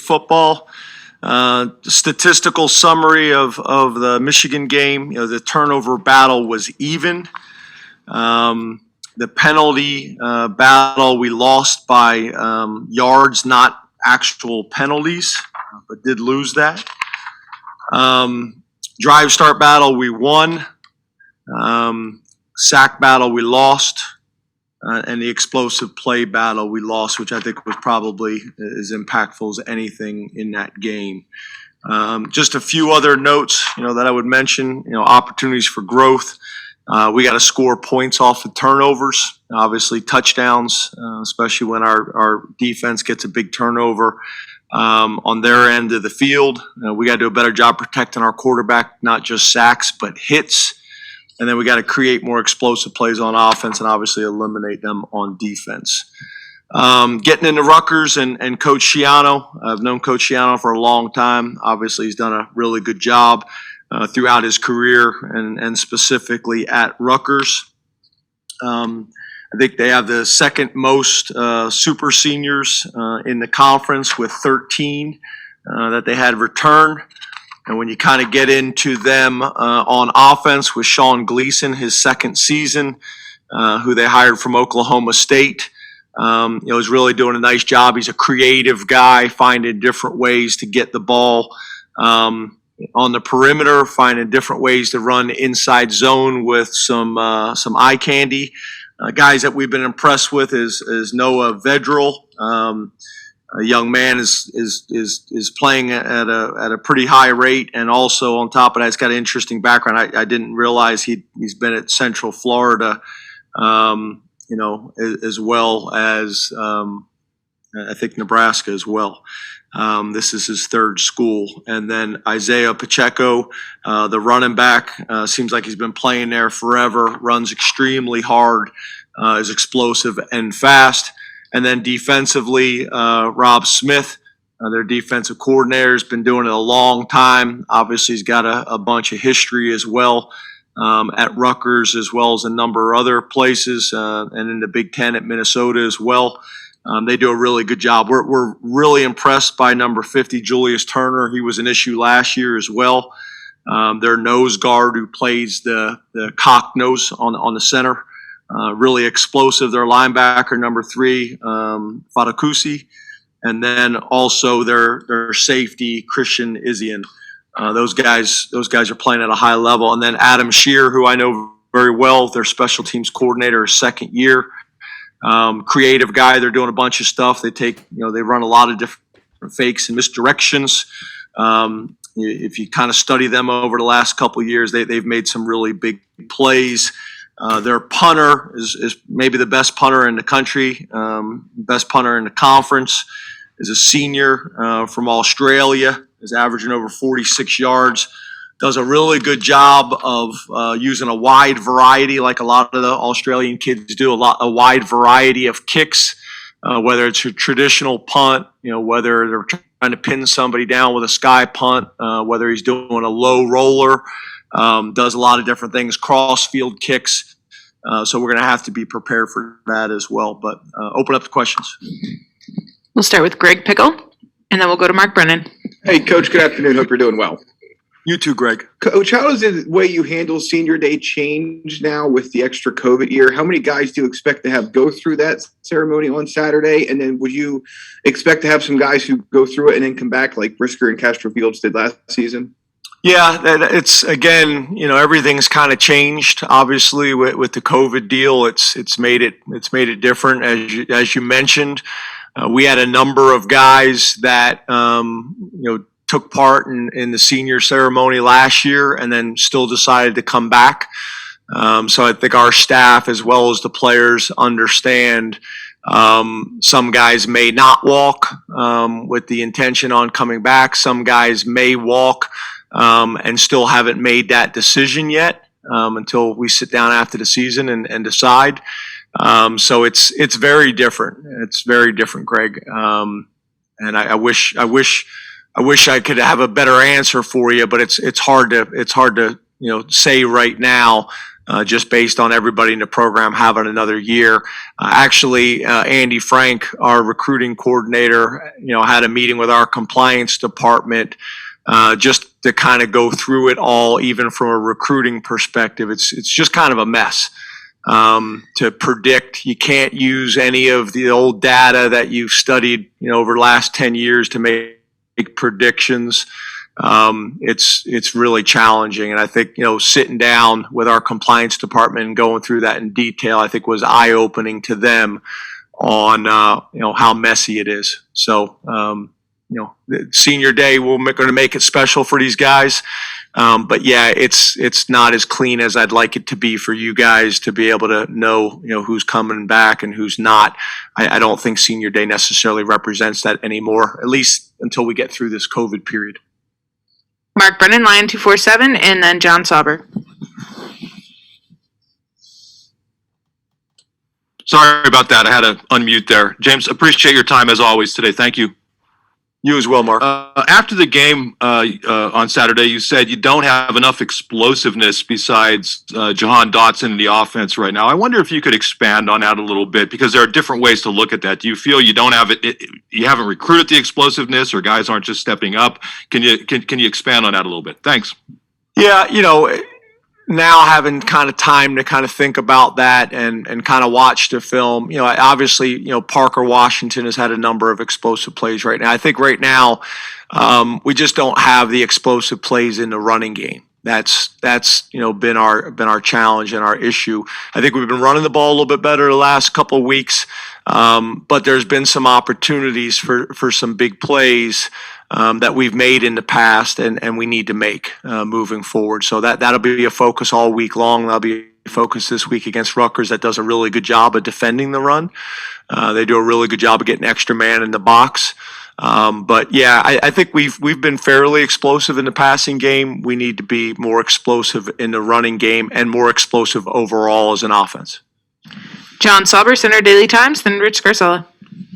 Football. Statistical summary of the Michigan game. The turnover battle was even. The penalty battle, we lost by yards, not actual penalties, but did lose that. Drive start battle, we won. Sack battle, we lost. And the explosive play battle, we lost, which I think was probably as impactful as anything in that game. Just a few other notes, that I would mention. Opportunities for growth. We got to score points off of turnovers, obviously touchdowns, especially when our defense gets a big turnover on their end of the field. We got to do a better job protecting our quarterback, not just sacks, but hits. And then we got to create more explosive plays on offense and obviously eliminate them on defense. Getting into Rutgers and Coach Schiano. I've known Coach Schiano for a long time. Obviously, he's done a really good job throughout his career and specifically at Rutgers. I think they have the second most super seniors in the conference with 13 that they had return. And when you kind of get into them on offense with Sean Gleason, his second season, who they hired from Oklahoma State, is really doing a nice job. He's a creative guy, finding different ways to get the ball on the perimeter, finding different ways to run inside zone with some eye candy. Guys that we've been impressed with is Noah Vedral. A young man is playing at a pretty high rate, and also on top of that, he's got an interesting background. I didn't realize he's been at Central Florida, as well as I think Nebraska as well. This is his third school, and then Isaiah Pacheco, the running back, seems like he's been playing there forever. Runs extremely hard, is explosive and fast. And then defensively, Rob Smith, their defensive coordinator, has been doing it a long time. Obviously, he's got a bunch of history as well at Rutgers, as well as a number of other places, and in the Big Ten at Minnesota as well. They do a really good job. We're really impressed by number 50, Julius Turner. He was an issue last year as well. Their nose guard who plays the cock nose on the center. Really explosive. Their linebacker, number 3, Fatakusi, and then also their safety, Christian Izian. Those guys are playing at a high level. And then Adam Shear, who I know very well, their special teams coordinator, his second year. Creative guy. They're doing a bunch of stuff. They run a lot of different fakes and misdirections. If you kind of study them over the last couple of years, they've made some really big plays. Their punter is maybe the best punter in the country, best punter in the conference, is a senior from Australia, is averaging over 46 yards, does a really good job of using a wide variety, like a lot of the Australian kids do, a wide variety of kicks, whether it's a traditional punt, whether they're trying to pin somebody down with a sky punt, whether he's doing a low roller, does a lot of different things, cross-field kicks. So we're going to have to be prepared for that as well. But open up the questions. We'll start with Greg Pickle, and then we'll go to Mark Brennan. Hey, Coach, good afternoon. Hope you're doing well. You too, Greg. Coach, how does the way you handle senior day change now with the extra COVID year? How many guys do you expect to have go through that ceremony on Saturday? And then would you expect to have some guys who go through it and then come back like Brisker and Castro Fields did last season? Yeah, it's again, everything's kind of changed. Obviously, with the COVID deal, it's made it different. As you mentioned, we had a number of guys that took part in the senior ceremony last year, and then still decided to come back. So I think our staff, as well as the players, understand. Some guys may not walk with the intention on coming back. Some guys may walk. And still haven't made that decision yet until we sit down after the season and decide. So it's very different. It's very different, Greg. And I wish I could have a better answer for you, but it's hard to say right now just based on everybody in the program having another year. Actually, Andy Frank, our recruiting coordinator, had a meeting with our compliance department just to kind of go through it all, even from a recruiting perspective. It's just kind of a mess. To predict, you can't use any of the old data that you've studied, over the last 10 years to make predictions. It's really challenging. And I think, sitting down with our compliance department and going through that in detail, I think was eye-opening to them on, how messy it is. So, senior day, we're going to make it special for these guys. But yeah, it's not as clean as I'd like it to be for you guys to be able to know, who's coming back and who's not. I don't think senior day necessarily represents that anymore, at least until we get through this COVID period. Mark Brennan, Lion 247, and then John Sauber. Sorry about that. I had to unmute there. James, appreciate your time as always today. Thank you. You as well, Mark. After the game on Saturday, you said you don't have enough explosiveness besides Jahan Dotson in the offense right now. I wonder if you could expand on that a little bit, because there are different ways to look at that. Do you feel you don't have it? You haven't recruited the explosiveness, or guys aren't just stepping up? Can you expand on that a little bit? Thanks. Yeah, now having kind of time to kind of think about that and kind of watch the film, obviously, Parker Washington has had a number of explosive plays right now. I think right now we just don't have the explosive plays in the running game. That's been our challenge and our issue. I think we've been running the ball a little bit better the last couple of weeks, but there's been some opportunities for some big plays that we've made in the past and we need to make moving forward. So that'll be a focus all week long. That'll be a focus this week against Rutgers, that does a really good job of defending the run. They do a really good job of getting extra man in the box. But yeah, I think we've been fairly explosive in the passing game. We need to be more explosive in the running game and more explosive overall as an offense. John Sauber, Center Daily Times, then Rich Scarcella.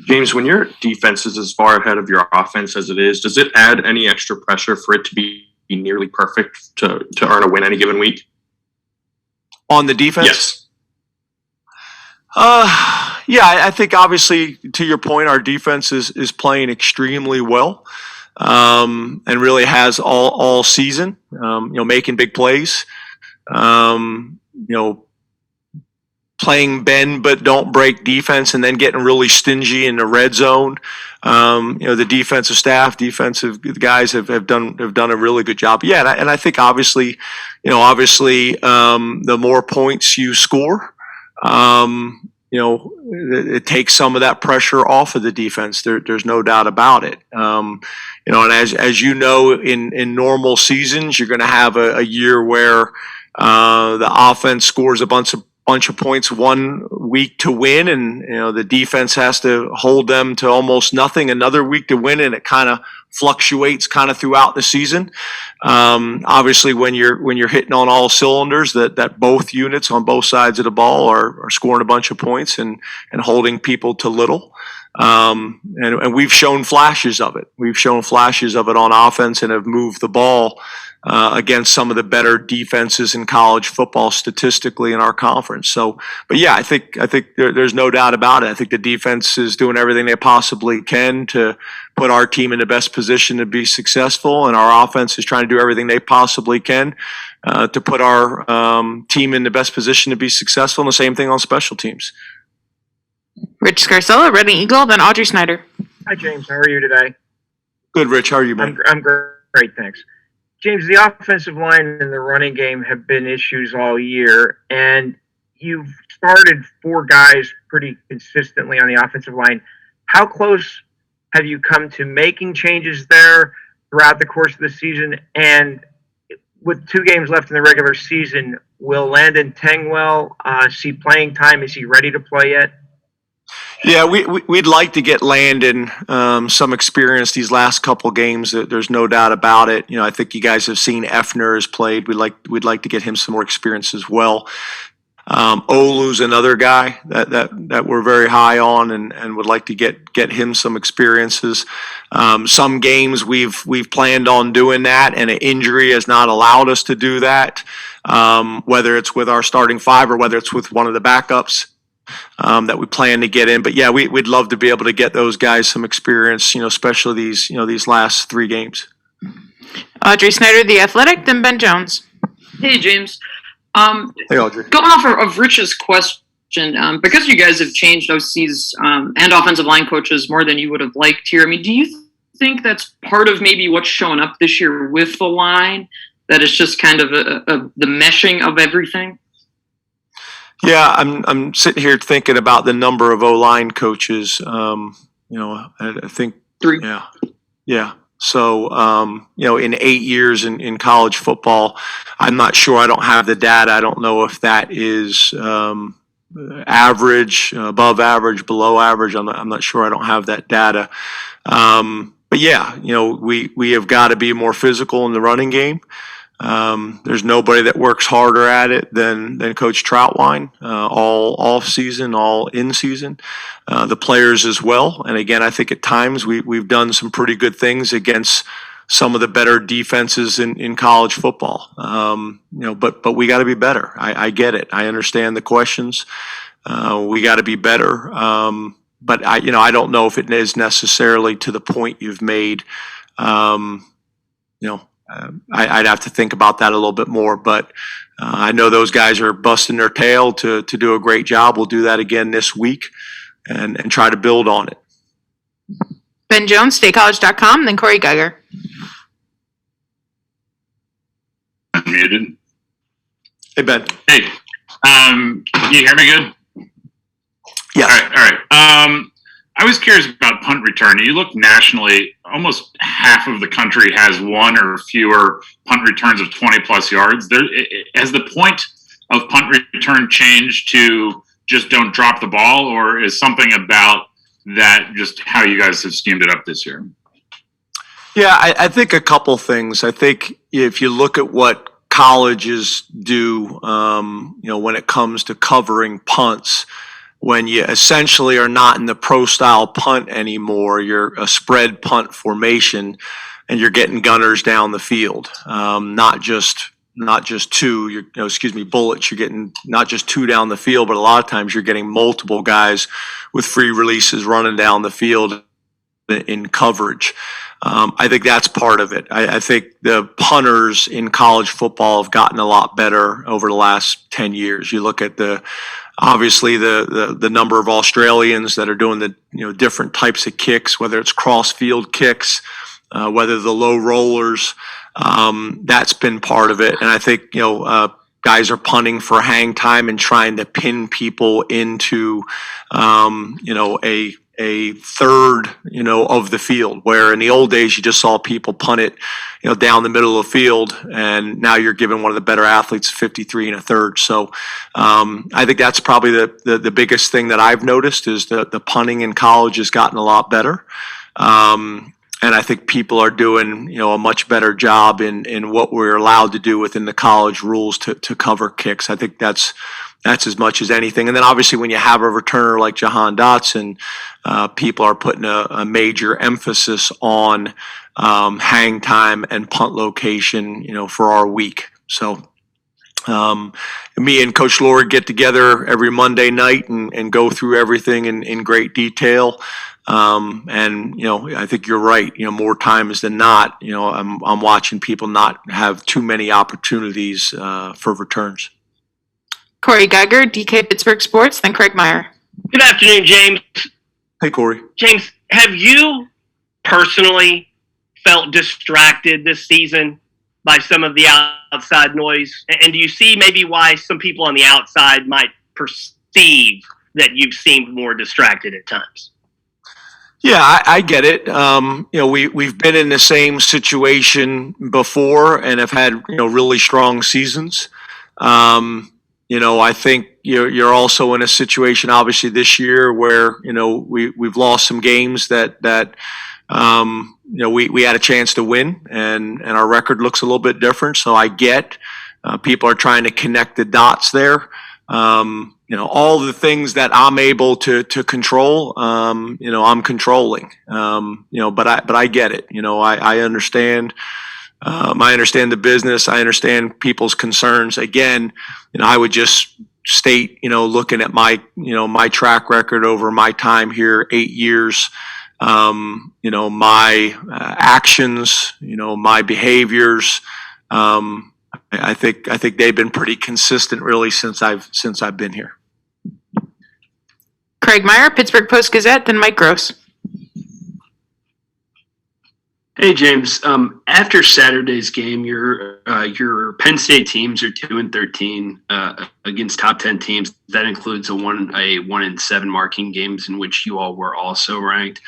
James, when your defense is as far ahead of your offense as it is, does it add any extra pressure for it to be nearly perfect to earn a win any given week? On the defense? Yes. Yeah, I think obviously to your point, our defense is playing extremely well, and really has all season. Making big plays. Playing bend but don't break defense, and then getting really stingy in the red zone. The defensive staff, defensive guys have done a really good job. Yeah, and I think obviously, the more points you score, it takes some of that pressure off of the defense. There's no doubt about it. And as in normal seasons, you're going to have a year where the offense scores a bunch of points one week to win, and the defense has to hold them to almost nothing another week to win, and it kind of fluctuates kind of throughout the season. Obviously, when you're hitting on all cylinders, that both units on both sides of the ball are scoring a bunch of points and holding people to little. And we've shown flashes of it. We've shown flashes of it on offense and have moved the ball against some of the better defenses in college football statistically in our conference. So, but yeah, I think there's no doubt about it. I think the defense is doing everything they possibly can to put our team in the best position to be successful, and our offense is trying to do everything they possibly can to put our team in the best position to be successful. And the same thing on special teams. Rich Scarcella, Reading Eagle, then Audrey Snyder. Hi, James. How are you today? Good, Rich. How are you, man? I'm great, thanks. James, the offensive line and the running game have been issues all year, and you've started 4 guys pretty consistently on the offensive line. How close have you come to making changes there throughout the course of the season? And with 2 games left in the regular season, will Landon Tengwell see playing time? Is he ready to play yet? Yeah, we'd like to get Landon some experience these last couple games. There's no doubt about it. I think you guys have seen Effner has played. We'd like to get him some more experience as well. Olu's another guy that we're very high on and would like to get him some experiences. Some games we've planned on doing that, and an injury has not allowed us to do that. Whether it's with our starting five or whether it's with one of the backups that we plan to get in. But yeah, we'd love to be able to get those guys some experience, especially these last 3 games. Audrey Snyder, The Athletic, then Ben Jones. Hey, James. Hey, Audrey. Going off of Rich's question, because you guys have changed OCs and offensive line coaches more than you would have liked here, I mean, do you think that's part of maybe what's showing up this year with the line, that it's just kind of the meshing of everything? Yeah, I'm sitting here thinking about the number of O-line coaches. I think 3. Yeah. So, in 8 years in college football, I'm not sure. I don't have the data. I don't know if that is average, above average, below average. I'm not sure. I don't have that data. But yeah, we have got to be more physical in the running game. There's nobody that works harder at it than Coach Troutwine, all off season, all in season, the players as well. And again, I think at times we've done some pretty good things against some of the better defenses in college football. But we got to be better. I get it. I understand the questions. We got to be better. But I don't know if it is necessarily to the point you've made. I'd have to think about that a little bit more, but I know those guys are busting their tail to do a great job. We'll do that again this week and try to build on it. Ben Jones, StateCollege.com, then Corey Geiger. Unmuted. Hey, Ben. Hey, can you hear me good? Yes. All right. I was curious about punt return. You look nationally, almost half of the country has one or fewer punt returns of 20-plus yards. Has the point of punt return changed to just don't drop the ball, or is something about that just how you guys have schemed it up this year? Yeah, I think a couple things. I think if you look at what colleges do, when it comes to covering punts, when you essentially are not in the pro-style punt anymore, you're a spread punt formation, and you're getting gunners down the field, not just two. Bullets. You're getting not just 2 down the field, but a lot of times you're getting multiple guys with free releases running down the field in coverage. I think that's part of it. I think the punters in college football have gotten a lot better over the last 10 years. You look at obviously the number of Australians that are doing the different types of kicks, whether it's cross field kicks, whether the low rollers, that's been part of it. And I think guys are punting for hang time and trying to pin people into a third of the field, where in the old days you just saw people punt it down the middle of the field, and now you're giving one of the better athletes 53 and a third. So I think that's probably the biggest thing that I've noticed is that the punting in college has gotten a lot better. And I think people are doing, a much better job in what we're allowed to do within the college rules to cover kicks. I think that's as much as anything. And then obviously when you have a returner like Jahan Dotson, people are putting a major emphasis on hang time and punt location, for our week. So me and Coach Lord get together every Monday night and go through everything in great detail. I think you're right. More times than not, I'm watching people not have too many opportunities for returns. Corey Geiger, DK Pittsburgh Sports, then Craig Meyer. Good afternoon, James. Hey, Corey. James, have you personally felt distracted this season by some of the outside noise? And do you see maybe why some people on the outside might perceive that you've seemed more distracted at times? Yeah, I get it. We've been in the same situation before and have had really strong seasons. I think you're also in a situation, obviously, this year where we've lost some games that we had a chance to win, and our record looks a little bit different. So I get people are trying to connect the dots there. all the things that I'm able to control, I'm controlling. But I get it. I understand. I understand the business. I understand people's concerns. Again, I would just state, looking at my track record over my time here, 8 years, my actions, my behaviors. I think they've been pretty consistent really since I've been here. Craig Meyer, Pittsburgh Post-Gazette, then Mike Gross. Hey James, after Saturday's game, your Penn State teams are 2-13 against top 10 teams. That includes a 1-7 marking games in which you all were also ranked.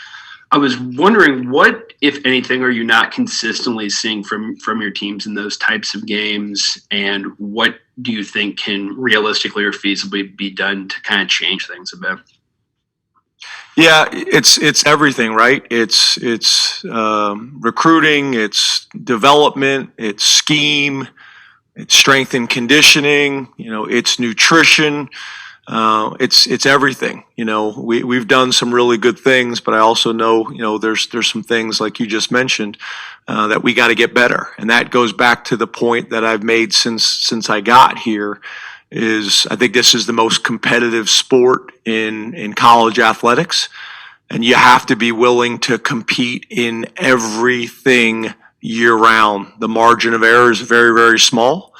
I was wondering, what, if anything, are you not consistently seeing from your teams in those types of games, and what do you think can realistically or feasibly be done to kind of change things a bit? Yeah, it's everything, right? It's recruiting, it's development, it's scheme, it's strength and conditioning, it's nutrition. It's everything. We've done some really good things, but I also know, there's some things like you just mentioned that we got to get better, and that goes back to the point that I've made since I got here. Is I think this is the most competitive sport in college athletics, and you have to be willing to compete in everything year round. The margin of error is very, very small,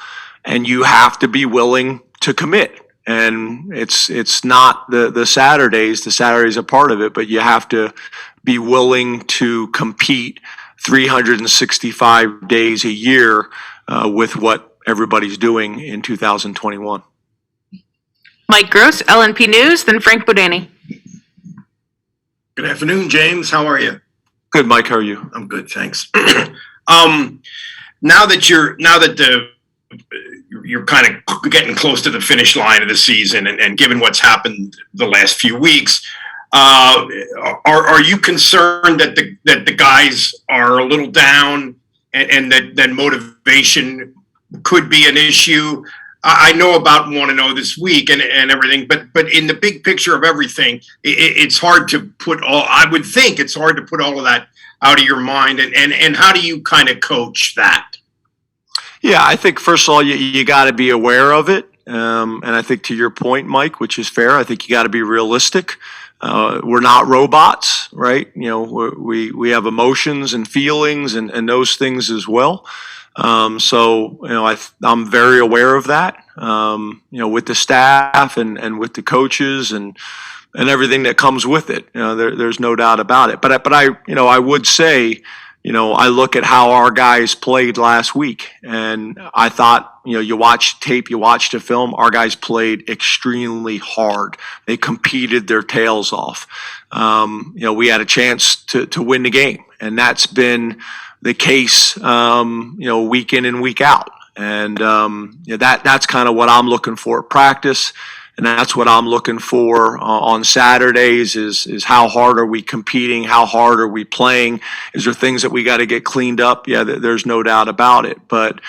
and you have to be willing to commit. And it's not the Saturdays. The Saturdays are part of it, but you have to be willing to compete 365 days a year with what everybody's doing in 2021. Mike Gross, LNP News, then Frank Bodani. Good afternoon, James. How are you? Good, Mike. How are you? I'm good, thanks. Now that you're kind of getting close to the finish line of the season, and given what's happened the last few weeks, are you concerned that the guys are a little down, and that motivation could be an issue? I know about 1-0 this week and everything, but in the big picture of everything, it's hard to put all. I would think it's hard to put all of that out of your mind, and how do you kind of coach that? Yeah, I think first of all, you got to be aware of it, and I think to your point, Mike, which is fair. I think you got to be realistic. We're not robots, right? We have emotions and feelings and those things as well. So I'm very aware of that. With the staff and with the coaches and everything that comes with it. There's no doubt about it. But I would say, I look at how our guys played last week, and I thought, you watch tape, you watch the film, our guys played extremely hard. They competed their tails off. We had a chance to win the game, and that's been the case, week in and week out. And that's kind of what I'm looking for at practice. And that's what I'm looking for on Saturdays is how hard are we competing? How hard are we playing? Is there things that we got to get cleaned up? Yeah, there's no doubt about it. But,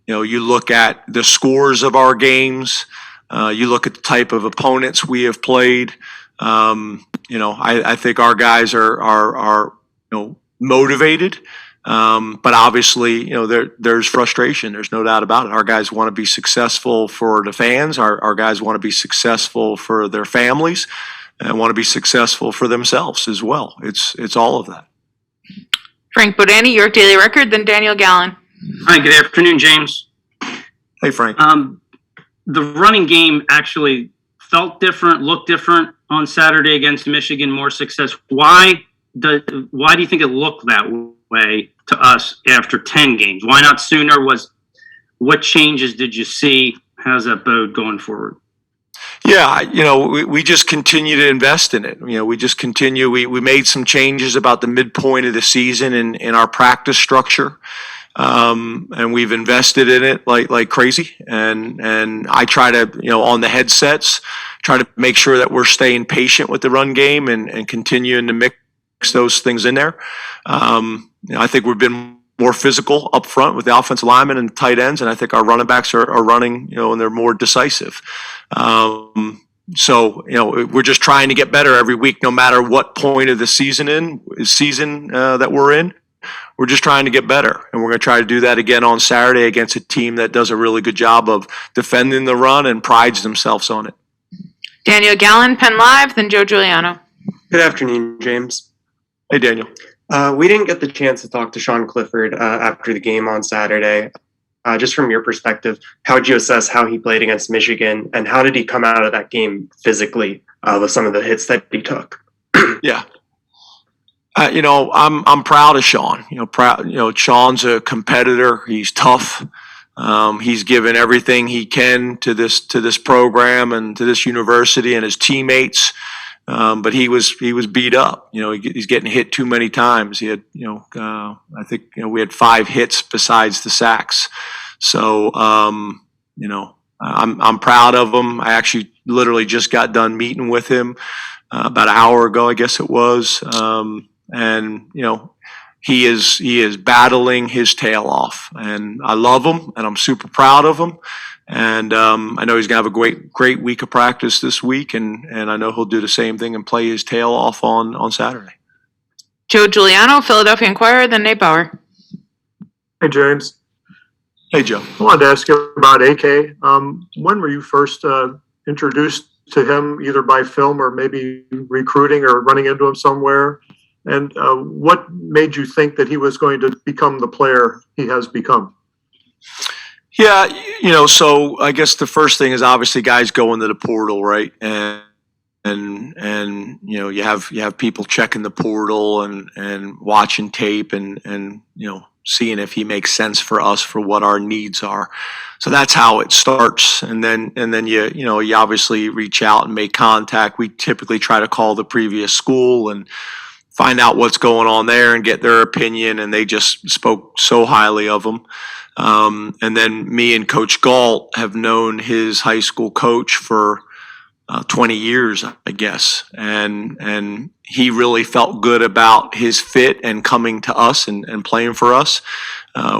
you look at the scores of our games, you look at the type of opponents we have played. I think our guys are motivated. But obviously, there's frustration. There's no doubt about it. Our guys want to be successful for the fans. Our guys want to be successful for their families and want to be successful for themselves as well. It's all of that. Frank Bodani, York Daily Record, then Daniel Gallen. Hi, good afternoon, James. Hey, Frank. The running game actually felt different, looked different on Saturday against Michigan, more success. Why do you think it looked that way to us after 10 games? Why not sooner? What changes did you see? How's that bode going forward? Yeah, we just continue to invest in it. We just continue. We made some changes about the midpoint of the season in our practice structure. And we've invested in it like crazy. And I try to, on the headsets, try to make sure that we're staying patient with the run game and continuing to mix those things in there. I think we've been more physical up front with the offensive linemen and tight ends, and I think our running backs are running, and they're more decisive. So, we're just trying to get better every week, no matter what point of the season that we're in. We're just trying to get better, and we're going to try to do that again on Saturday against a team that does a really good job of defending the run and prides themselves on it. Daniel Gallen, Penn Live, then Joe Giuliano. Good afternoon, James. Hey, Daniel. We didn't get the chance to talk to Sean Clifford after the game on Saturday. Just from your perspective, how would you assess how he played against Michigan, and how did he come out of that game physically with some of the hits that he took? Yeah. I'm proud of Sean. Sean's a competitor. He's tough. He's given everything he can to this program and to this university and his teammates. But he was beat up. He's getting hit too many times. He had, I think, we had 5 hits besides the sacks. So, I'm proud of him. I actually literally just got done meeting with him about an hour ago, I guess it was. And he is battling his tail off, and I love him, and I'm super proud of him. And I know he's gonna have a great week of practice this week, and I know he'll do the same thing and play his tail off on Saturday. Joe Giuliano, Philadelphia Inquirer, then Nate Bauer. Hey, James. Hey, Joe. I wanted to ask you about AK. When were you first introduced to him, either by film or maybe recruiting or running into him somewhere? And what made you think that he was going to become the player he has become? Yeah, so I guess the first thing is obviously guys go into the portal, right? And you have people checking the portal and watching tape and seeing if he makes sense for us for what our needs are. So that's how it starts. And then you obviously reach out and make contact. We typically try to call the previous school and find out what's going on there and get their opinion, and they just spoke so highly of him. And then me and Coach Galt have known his high school coach for 20 years, I guess. And he really felt good about his fit and coming to us and playing for us.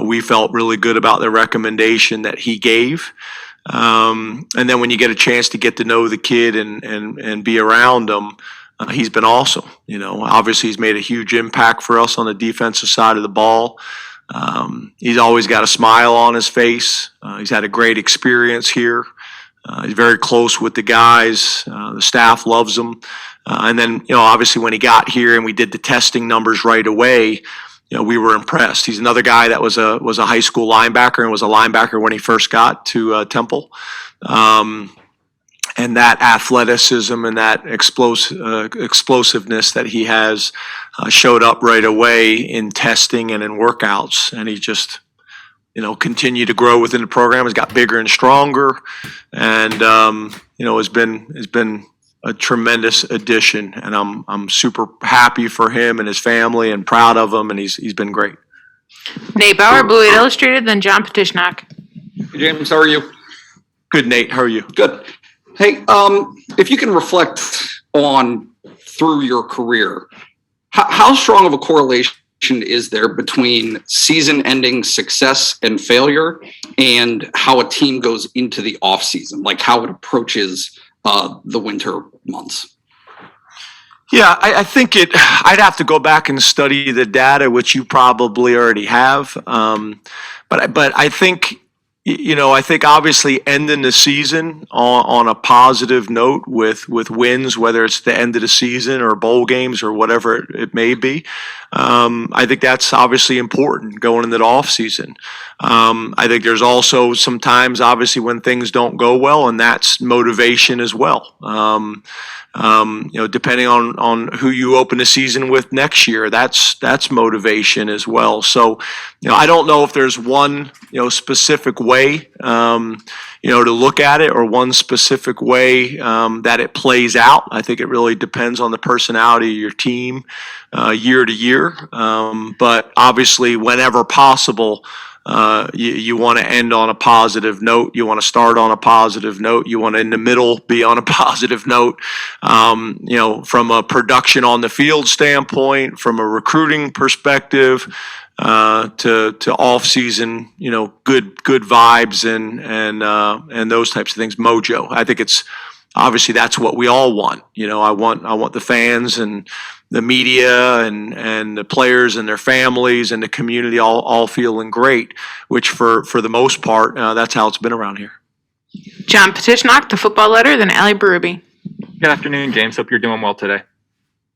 We felt really good about the recommendation that he gave. And then when you get a chance to get to know the kid and be around him, he's been awesome. Obviously he's made a huge impact for us on the defensive side of the ball. He's always got a smile on his face. He's had a great experience here. He's very close with the guys. The staff loves him. And then, obviously when he got here and we did the testing numbers right away, we were impressed. He's another guy that was a high school linebacker and was a linebacker when he first got to Temple. And that athleticism and that explosiveness that he has showed up right away in testing and in workouts. And he just, continued to grow within the program. Has got bigger and stronger, and has been a tremendous addition. And I'm super happy for him and his family, and proud of him. And he's been great. Nate Bauer, Blue Eight Illustrated, then John Petishnak. Hey, James, how are you? Good, Nate. How are you? Good. Hey, if you can reflect on through your career, how strong of a correlation is there between season-ending success and failure and how a team goes into the off-season, like how it approaches the winter months? Yeah, I think I'd have to go back and study the data, which you probably already have. But I think, I think obviously ending the season on a positive note with wins, whether it's the end of the season or bowl games or whatever it may be, I think that's obviously important going into the off season. I think there's also sometimes obviously when things don't go well, and that's motivation as well. Depending on who you open the season with next year, that's motivation as well. So, I don't know if there's one, specific way, to look at it, or one specific way that it plays out. I think it really depends on the personality of your team year to year. But obviously, whenever possible, You want to end on a positive note. You want to start on a positive note. You want to, in the middle, be on a positive note. From a production on the field standpoint, from a recruiting perspective, to off season, good vibes and those types of things. Mojo. I think it's obviously that's what we all want. I want the fans and the media and the players and their families and the community all feeling great, which for the most part, that's how it's been around here. John Petishnock, The Football Letter, then Ali Berube. Good afternoon, James. Hope you're doing well today.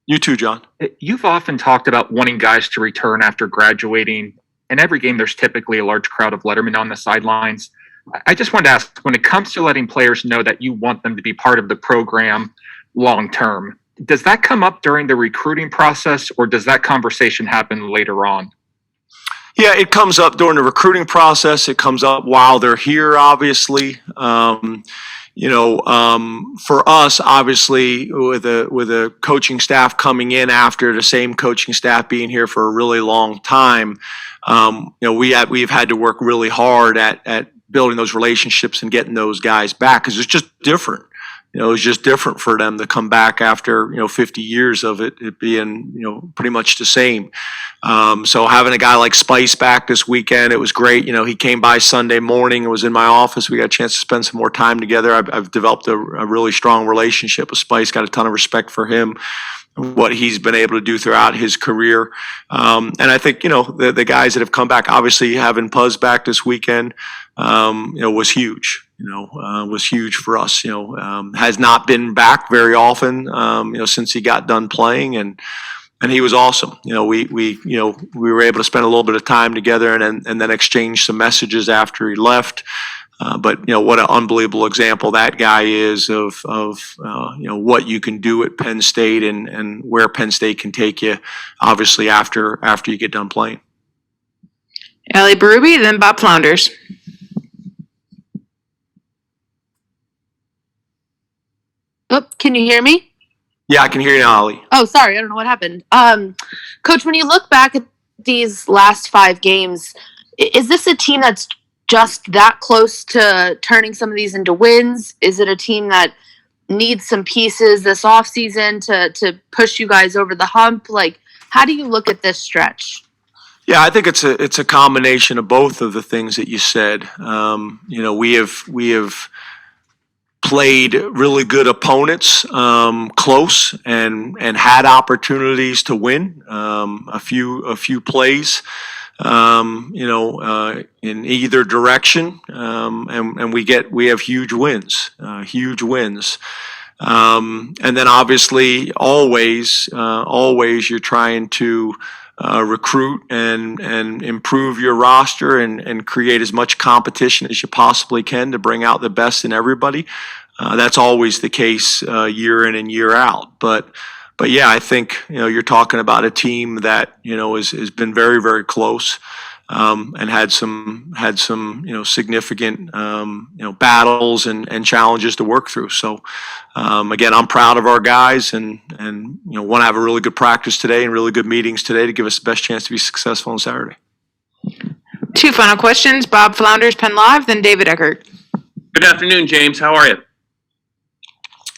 You too, John. You've often talked about wanting guys to return after graduating. In every game, there's typically a large crowd of lettermen on the sidelines. I just wanted to ask, when it comes to letting players know that you want them to be part of the program long term, does that come up during the recruiting process, or does that conversation happen later on? Yeah, it comes up during the recruiting process. It comes up while they're here, obviously. For us, obviously, with a coaching staff coming in after the same coaching staff being here for a really long time, we've had to work really hard at building those relationships and getting those guys back, because it's just different. It's just different for them to come back after 50 years of it being pretty much the same. So having a guy like Spice back this weekend, it was great. He came by Sunday morning and was in my office. We got a chance to spend some more time together. I've developed a really strong relationship with Spice. Got a ton of respect for him, what he's been able to do throughout his career. And I think the guys that have come back, obviously having Puz back this weekend, was huge. Was huge for us. Has not been back very often, since he got done playing, and he was awesome. We were able to spend a little bit of time together and then exchange some messages after he left. But what an unbelievable example that guy is of what you can do at Penn State and where Penn State can take you, obviously after you get done playing. Ali Berube, then Bob Flounders. Oh, can you hear me? Yeah, I can hear you now, Ali. Oh, sorry. I don't know what happened. Coach, when you look back at these last 5 games, is this a team that's just that close to turning some of these into wins? Is it a team that needs some pieces this offseason to push you guys over the hump? Like, how do you look at this stretch? Yeah, I think it's a combination of both of the things that you said. We have played really good opponents close and had opportunities to win a few plays in either direction, and we have huge wins. And then obviously always you're trying to recruit and improve your roster and create as much competition as you possibly can to bring out the best in everybody. That's always the case year in and year out. But yeah, I think you're talking about a team that has been very, very close and had some significant battles and challenges to work through. So again, I'm proud of our guys and want to have a really good practice today and really good meetings today to give us the best chance to be successful on Saturday. 2 final questions. Bob Flounders, Penn Live, then David Eckert. Good afternoon, James. How are you?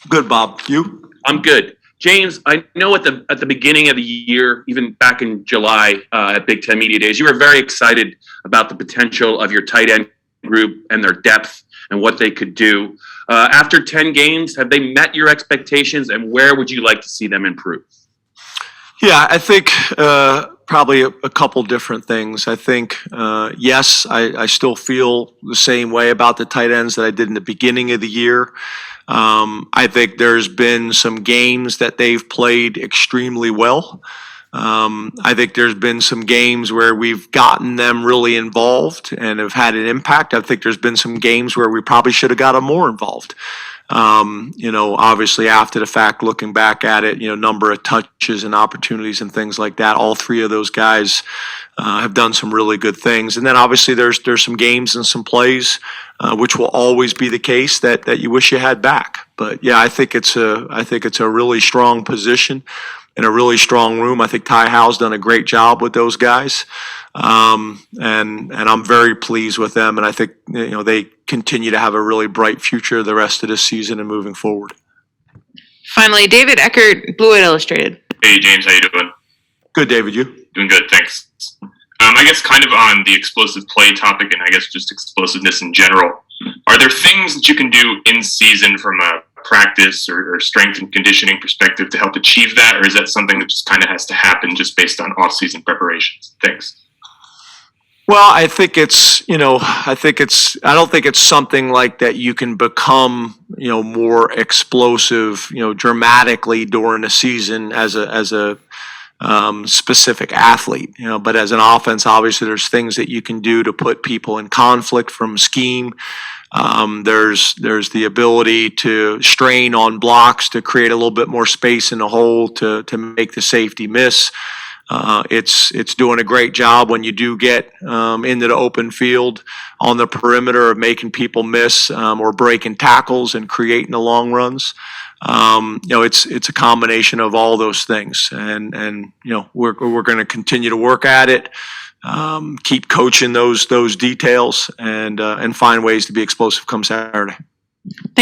Good, Bob. You? I'm good. James, I know at the beginning of the year, even back in July at Big Ten Media Days, you were very excited about the potential of your tight end group and their depth and what they could do. After 10 games, have they met your expectations, and where would you like to see them improve? Yeah, I think probably a couple different things. I think, yes, I still feel the same way about the tight ends that I did in the beginning of the year. I think there's been some games that they've played extremely well. I think there's been some games where we've gotten them really involved and have had an impact. I think there's been some games where we probably should have got them more involved. Obviously after the fact, looking back at it, number of touches and opportunities and things like that, all 3 of those guys have done some really good things. And then obviously there's some games and some plays, which will always be the case that you wish you had back. But yeah, I think it's a really strong position in a really strong room. I think Ty Howe's done a great job with those guys. And I'm very pleased with them. And I think, they continue to have a really bright future the rest of this season and moving forward. Finally, David Eckert, Blue White Illustrated. Hey James, how you doing? Good, David. You? Doing good, thanks. I guess kind of on the explosive play topic, and I guess just explosiveness in general. Are there things that you can do in season from a practice or strength and conditioning perspective to help achieve that, or is that something that just kind of has to happen just based on off-season preparations? Thanks. Well, I think I don't think it's something like that you can become, more explosive, dramatically during the season as a specific athlete, but as an offense, obviously there's things that you can do to put people in conflict from scheme. There's the ability to strain on blocks to create a little bit more space in the hole to make the safety miss. It's doing a great job when you do get into the open field on the perimeter of making people miss or breaking tackles and creating the long runs. It's a combination of all those things, and we're going to continue to work at it, keep coaching those details, and find ways to be explosive come Saturday.